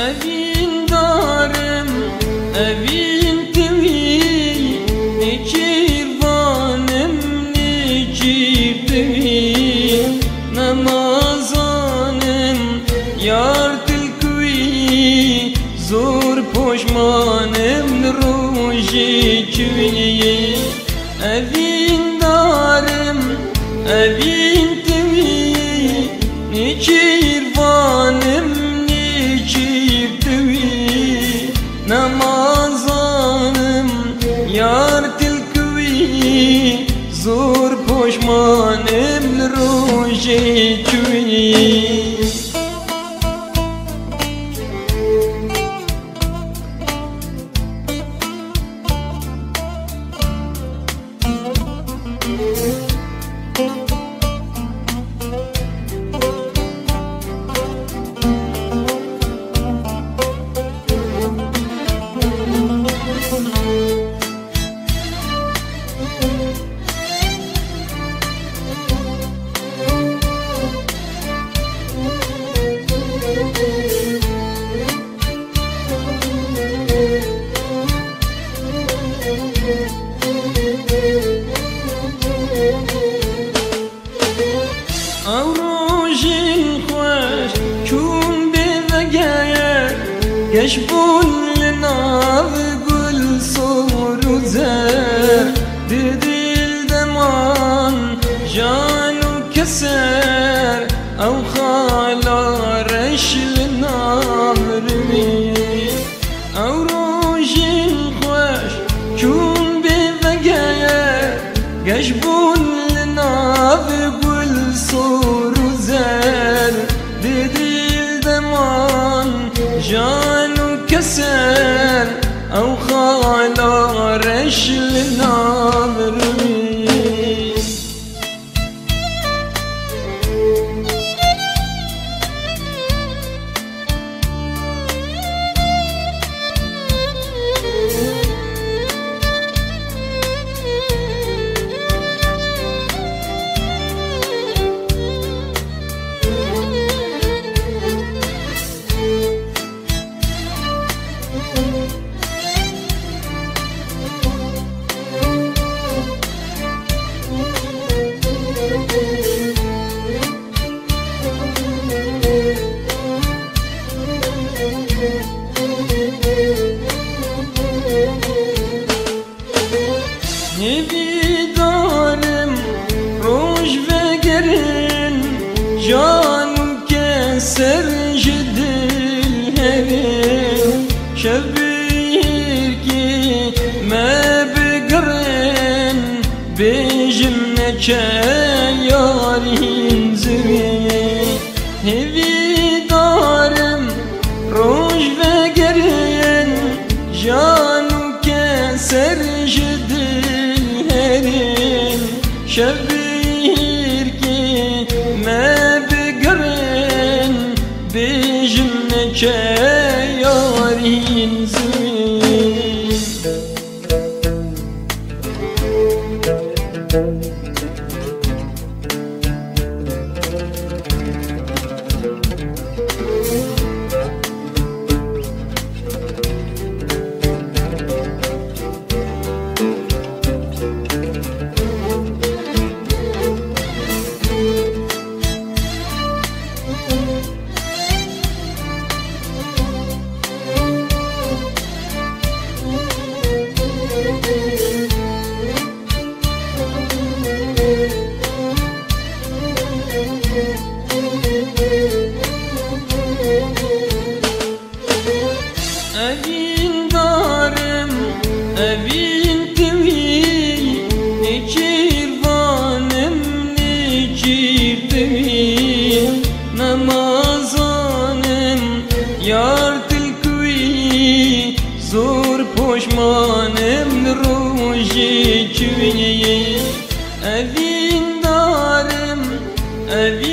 Evin darım, evin tüvi, ne kirvanım, ne kirtüvi, namazanım, yar tilküvi, zor poşmanım, roji küvi. Evin darım, evin tüvi, ne kirvanım, namazanım, yar tilküvi, zor poşmanım, roji küvi. Avrojin خوش چون بوگه گشبون لناو گل سور و زر دل دمان جان و کسر او خالا رش لناو روی avrojin خوش چون بوگه گشبون لناو گل سور و زر دل دمان جان و کسر او خالا رش لناو روی Nevidarım roş ve gerin can keser jedil herin şebir ki me begerin bejim neçe yarin ziri Nevidarım roş ve gerin can keser jedil herin şebir ki me begerin bejim Ramazanım yartıl kuy zor poşmanım roji çüye evin darım evin